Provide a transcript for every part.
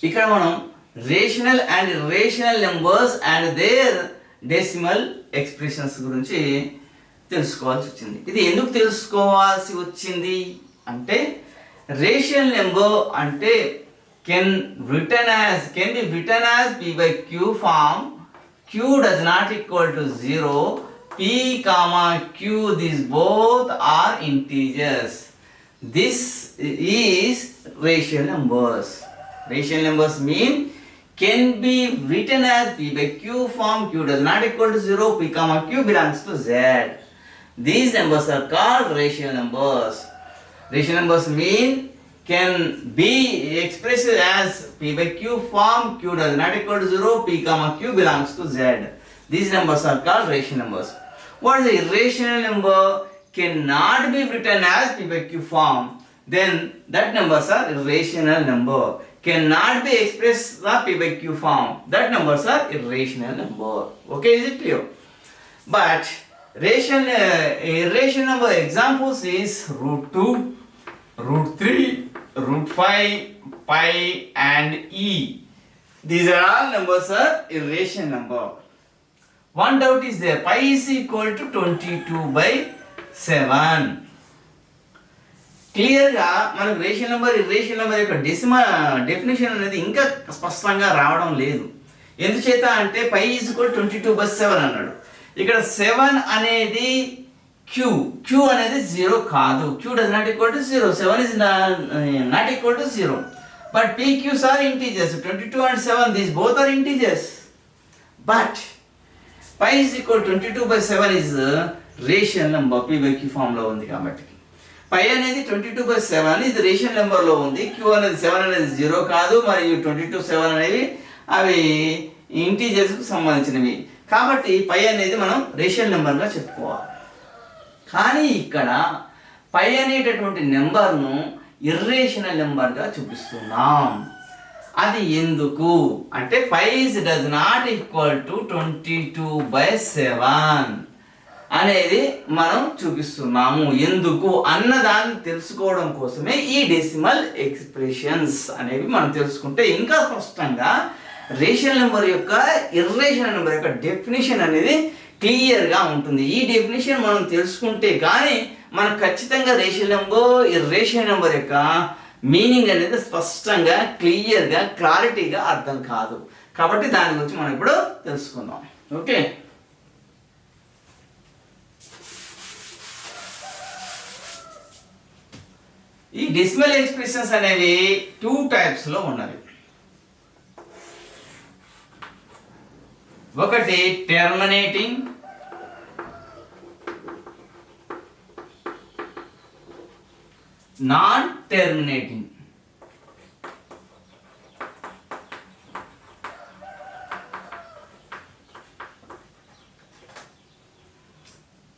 ఇక్కడ మనం rational and irrational numbers and their decimal expressions గురించి తెలుసుకోవాల్సి వచ్చింది. ఇది ఎందుకు తెలుసుకోవాల్సి వచ్చింది అంటే రేషనల్ నెంబర్ అంటే can be written as p by q form. Q does not equal to 0. P comma q, these both are integers. This is rational numbers. Rational numbers mean can be written as p by q form. Q does not equal to 0. P comma q belongs to z. These numbers are called rational numbers. Rational numbers mean can be expressed as p by q form. Q does not equal to 0. P comma q belongs to z. These numbers are called rational numbers. What is the irrational number? Cannot be written as p by q form. Then that numbers are irrational number. Cannot be expressed as p by q form. That numbers are irrational number. Okay, is it clear? But irrational number examples is root 2, root 3, root 5, pi and e. These are all numbers are irrational number. One doubt is there. Pi is equal to 22 by 7. క్లియర్గా మనకు rational number irrational number యొక్క definition అనేది ఇంకా స్పష్టంగా రావడం లేదు. ఎందుచేత అంటే పై ఈజ్ ఈక్వల్ 22/7 అన్నాడు. ఇక్కడ 7 అనేది q అనేది 0 కాదు. q does not equal to 0. 7 is not equal to 0. But p, q's are integers. 22 and 7, these both are integers. But pi is equal to 22/7 is rational number. p by q form లో ఉంది కాబట్టి pi అనేది 22/7 ఇది rational number లో ఉంది. q అనేది 7 అనేది 0 కాదు మరియు 22, 7 అనేవి అవి ఇంటీజర్స్ కు సంబంధించినవి కాబట్టి pi అనేది మనం రేషనల్ నెంబర్ గా చెప్పుకోవాలి. కానీ ఇక్కడ పై అనేటటువంటి నెంబర్ను ఇర్రేషనల్ నెంబర్గా చూపిస్తున్నాం. అది ఎందుకు అంటే పై డస్ నాట్ ఈక్వల్ టు 22/7 అనేది మనం చూపిస్తున్నాము. ఎందుకు అన్నదాన్ని తెలుసుకోవడం కోసమే ఈ డెసిమల్ ఎక్స్ప్రెషన్స్ అనేవి మనం తెలుసుకుంటే ఇంకా స్పష్టంగా రేషనల్ నెంబర్ యొక్క ఇర్రేషనల్ నెంబర్ యొక్క డెఫినేషన్ అనేది క్లియర్గా ఉంటుంది. ఈ డెఫినేషన్ మనం తెలుసుకుంటే కానీ మనకు ఖచ్చితంగా రేషనల్ నెంబర్ ఇర్రేషనల్ నెంబర్ యొక్క మీనింగ్ అనేది స్పష్టంగా క్లియర్గా క్లారిటీగా అర్థం కాదు. కాబట్టి దాని గురించి మనం ఇప్పుడు తెలుసుకుందాం. ఓకే, ఈ డెసిమల్ ఎక్స్ప్రెషన్స్ అనేవి 2 టైప్స్ లో ఉన్నవి. ఒకటి టెర్మినేటింగ్, నాన్ టెర్మినేటింగ్.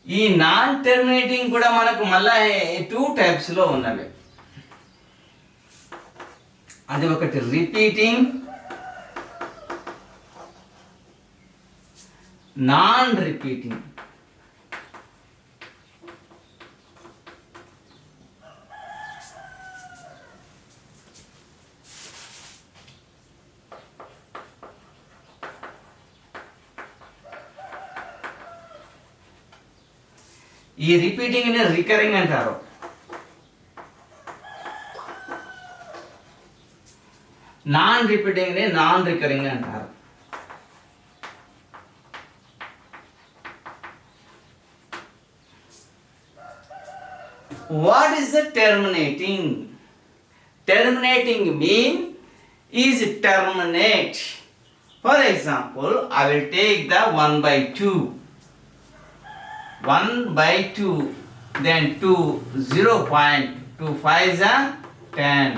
ఈ నాన్ టెర్మినేటింగ్ కూడా మనకు మళ్ళా 2 టైప్స్ లో ఉన్నవి. అది ఒకటి రిపీటింగ్, నాన్ రిపీటింగ్. ఈ రిపీటింగ్ ని రికరింగ్ అంటారు. నాన్ రిపీటింగ్ ని నాన్ రికరింగ్ అంటారు. What is the terminating? Terminating mean is terminate. For example, I will take the 1/2. 1/2, then 2, 0.25 is 10,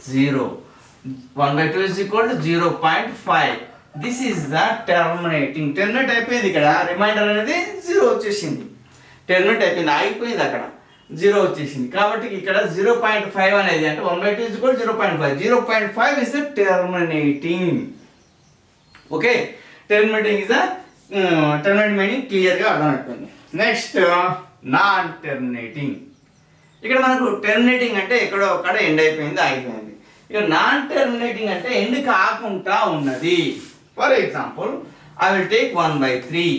0. 1/2 is equal to 0.5. This is the terminating. Terminate అయిపోయింది ఇక్కడ. Reminder అనేది 0 వచ్చేసింది. Terminate అయిపోయింది, ఆగిపోయింది అక్కడ, 0 వచ్చేసింది. కాబట్టి ఇక్కడ 0.5 అనేది అంటే 1/2 is equal to 0.5. 0.5 is the terminating. Okay, terminating is the terminate meaning క్లియర్గా అర్థమైపోయింది. Next non terminating. ఇక్కడ మనకు టెర్మినేటింగ్ అంటే ఎక్కడో అక్కడ ఎండ్ అయిపోయింది, ఆగిపోయింది. ఇక నాన్ టర్మినేటింగ్ అంటే ఎండ్ కాకుండా ఉన్నది. For example I will take 1/3.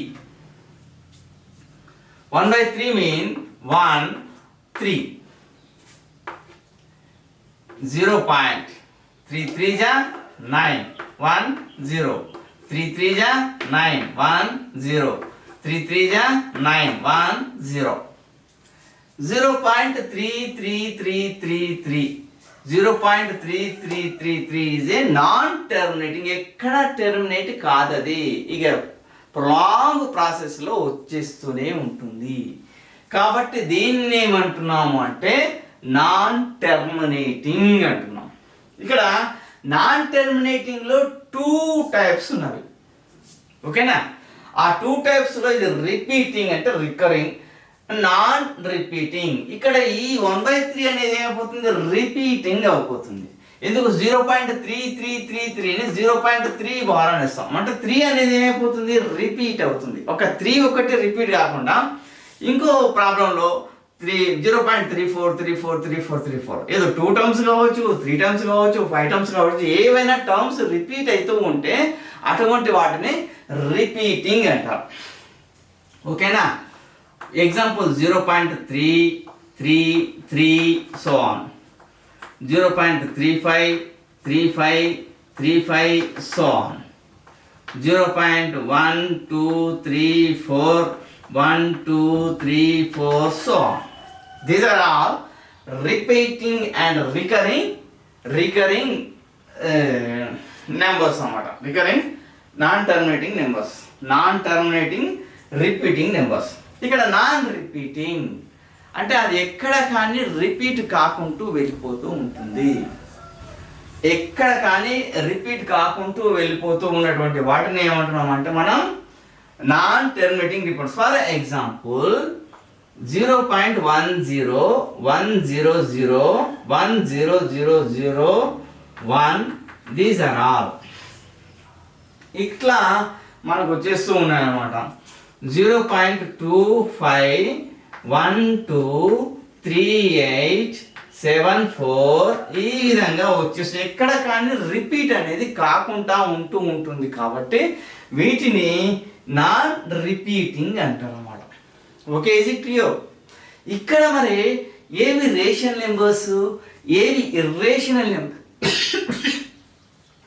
1/3 mean 1 3 0.3 3 ja 9 1 0 3 3 ja 9 1 0 3 3 ja 9 1 0 0.3333 0.3333 is a non terminating, ఎక్కడ టెర్మినేట్ కాదది, ఇక ప్రొలాంగ్ ప్రాసెస్లో వచ్చేస్తూనే ఉంటుంది. కాబట్టి దీన్ని ఏమంటున్నాము అంటే నాన్ టెర్మినేటింగ్ అంటున్నాం. ఇక్కడ నాన్ టెర్మినేటింగ్లో 2 టైప్స్ ఉన్నవి. ఓకేనా? ఆ 2 టైప్స్లో ఇది రిపీటింగ్ అంటే రికరింగ్, నాన్ రిపీటింగ్. ఇక్కడ ఈ 1/3 అనేది ఏమైపోతుంది, రిపీటింగ్ అయిపోతుంది. ఎందుకు 0.3333ని 0.3 బార్ అనేస్తాం అంటే 3 అనేది ఏమైపోతుంది, రిపీట్ అవుతుంది. ఒక 3 ఒకటి రిపీట్ కాకుండా ఇంకో ప్రాబ్లంలో 0.34343434 ఏదో 2 టర్మ్స్ కావచ్చు, 3 టర్మ్స్ కావచ్చు, 5 టర్మ్స్ కావచ్చు, ఏవైనా టర్మ్స్ రిపీట్ అవుతూ ఉంటే అటువంటి వాటిని రిపీటింగ్ అంటారు. ఓకేనా? Example 0.333 so on, 0.353535 so on, 0.1234 so on. These are all repeating and recurring numbers అన్నమాట. Recurring non terminating numbers, non terminating repeating numbers. ఇక్కడ నాన్ రిపీటింగ్ అంటే అది ఎక్కడ కానీ రిపీట్ కాకుంటూ వెళ్ళిపోతూ ఉంటుంది. ఎక్కడ కానీ రిపీట్ కాకుంటూ వెళ్ళిపోతూ ఉన్నటువంటి వాటిని ఏమంటున్నాం అంటే మనం non terminating repeats. For example 0.10100100001 these are all ఇట్లా మనకు వచ్చేస్తూ ఉన్నాయన్నమాట. 0.25123874 ఈ విధంగా వచ్చేసి ఎక్కడ కానీ రిపీట్ అనేది కాకుండా ఉంటూ ఉంటుంది. కాబట్టి వీటిని నాన్ రిపీటింగ్ అంటారు అన్నమాట. Okay, is it clear? ఇక్కడ మరి ఏవి రేషనల్ నెంబర్స్, ఏవి ఇర్రేషనల్ నెంబర్,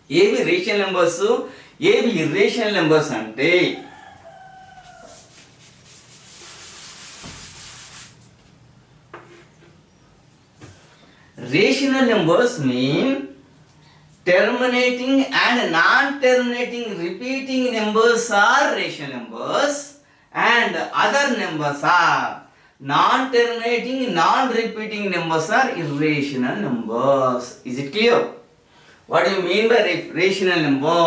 ఏవి రేషనల్ నెంబర్స్, ఏవి ఇర్రేషనల్ నెంబర్స్ అంటే rational numbers mean terminating and non-terminating repeating numbers are rational numbers and other numbers are non-terminating non-repeating numbers are irrational numbers. Is it clear? What do you mean by rational number?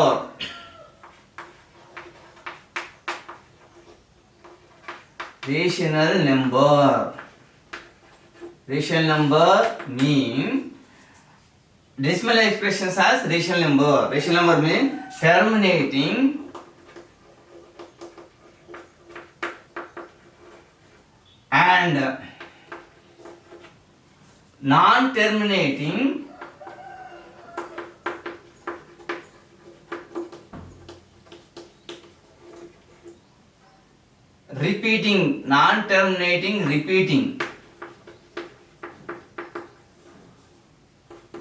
Rational number. Rational number mean decimal expressions as rational number. Rational number mean terminating and non-terminating repeating, non-terminating repeating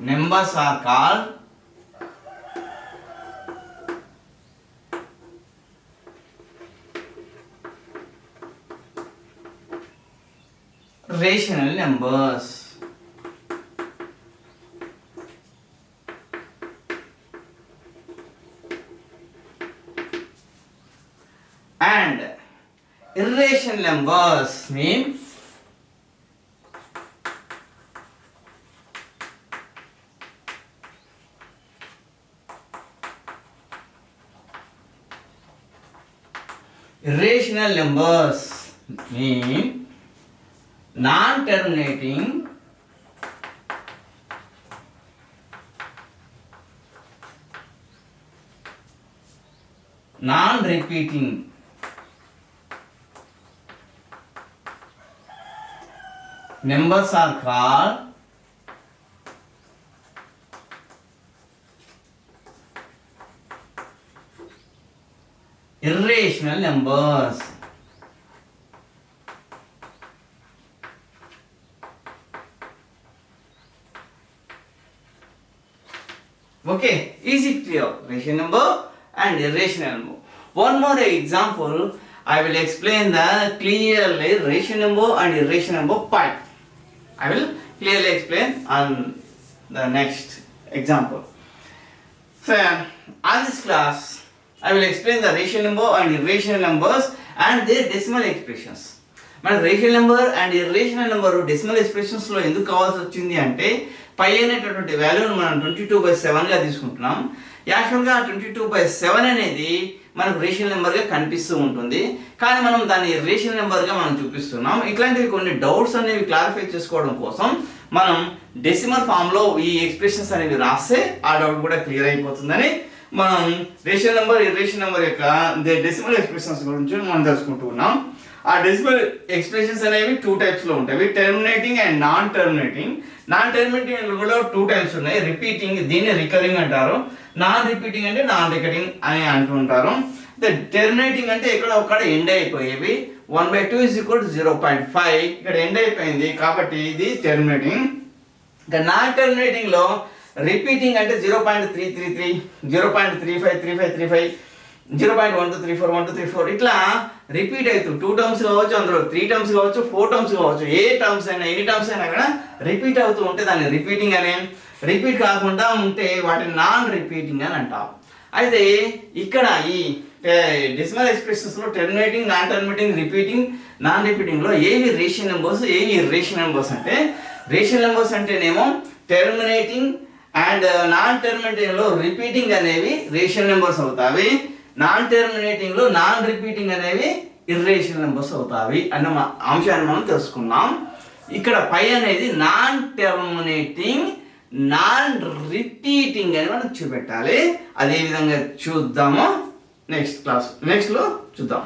numbers are called rational numbers. And irrational numbers mean irrational numbers mean non-terminating non-repeating numbers are called rational numbers. Okay, is it clear? Rational number and irrational number. One more example, I will explain the clearly rational number and irrational number part. I will clearly explain on the next example. So, on this class, I will explain the rational number and irrational numbers and their decimal expressions. మన rational number and irrational number decimal ఎక్స్ప్రెషన్స్లో ఎందుకు కావాల్సి వచ్చింది అంటే పై అనేటటువంటి వాల్యూని మనం 22/7గా తీసుకుంటున్నాం. యాక్చువల్గా 22/7 అనేది మనకు రేషనల్ నెంబర్గా కనిపిస్తూ ఉంటుంది, కానీ మనం దాన్ని ఇర్రేషనల్ నెంబర్గా మనం చూపిస్తున్నాం. ఇట్లాంటివి కొన్ని డౌట్స్ అనేవి క్లారిఫై చేసుకోవడం కోసం మనం డెసిమల్ ఫామ్లో ఈ ఎక్స్ప్రెషన్స్ అనేవి రాస్తే ఆ డౌట్ కూడా క్లియర్ అయిపోతుందని మనం రేషనల్ నెంబర్ ఇర్రేషనల్ నెంబర్ యొక్క డెసిమల్ ఎక్స్ప్రెషన్స్ గురించి మనం తెలుసుకుంటూ ఉన్నాం. ఆ డెసిమల్ ఎక్స్ప్రెషన్స్ అనేవి 2 టైప్స్లో ఉంటాయి, terminating and non terminating. Non terminating కూడా 2 టైప్స్ ఉన్నాయి. రిపీటింగ్, దీన్ని రికరింగ్ అంటారు. నాన్ రిపీటింగ్ అంటే నాన్ రికరింగ్ అని అంటుంటారు. టెర్మినేటింగ్ అంటే ఇక్కడ ఒక్కడ ఎండ్ అయిపోయేవి. 1/2 = 0.5 ఇక్కడ ఎండ్ అయిపోయింది కాబట్టి ఇది టెర్మినేటింగ్. ఇంకా నాన్ టెర్మినేటింగ్లో రిపీటింగ్ అంటే 0.333, 0.353535, 0.1234, 1, 2, 3, 4 ఇట్లా రిపీట్ అవుతుంది. 2 టర్మ్స్ కావచ్చు, అందులో 3 టర్మ్స్ కావచ్చు, 4 టర్మ్స్ కావచ్చు, ఏ టర్మ్స్ అయినా ఎన్ని టర్మ్స్ అయినా కూడా రిపీట్ అవుతూ ఉంటే దాన్ని రిపీటింగ్ అని, రిపీట్ కాకుండా ఉంటే వాటిని నాన్ రిపీటింగ్ అని అంటాం. అయితే ఇక్కడ ఈ డెసిమల్ ఎక్స్ప్రెషన్స్లో terminating, non terminating, repeating, non రిపీటింగ్లో ఏవి రేషనల్ నెంబర్స్, ఏవి ఇర్రేషనల్ నెంబర్స్ అంటే రేషనల్ నెంబర్స్ అంటేనేమో టెర్మినేటింగ్ అండ్ నాన్ టెర్మినేటింగ్లో రిపీటింగ్ అనేవి రేషనల్ నెంబర్స్ అవుతాయి, నాన్ టెర్మినేటింగ్లో నాన్ రిపీటింగ్ అనేవి ఇర్రేషనల్ నెంబర్స్ అవుతాయి అన్న అంశాన్ని మనం తెలుసుకున్నాం. ఇక్కడ పై అనేది నాన్ టెర్మినేటింగ్, నాన్ రిపీటింగ్ అని మనం చూపెట్టాలి. అదే విధంగా చూద్దాము నెక్స్ట్లో చూద్దాం.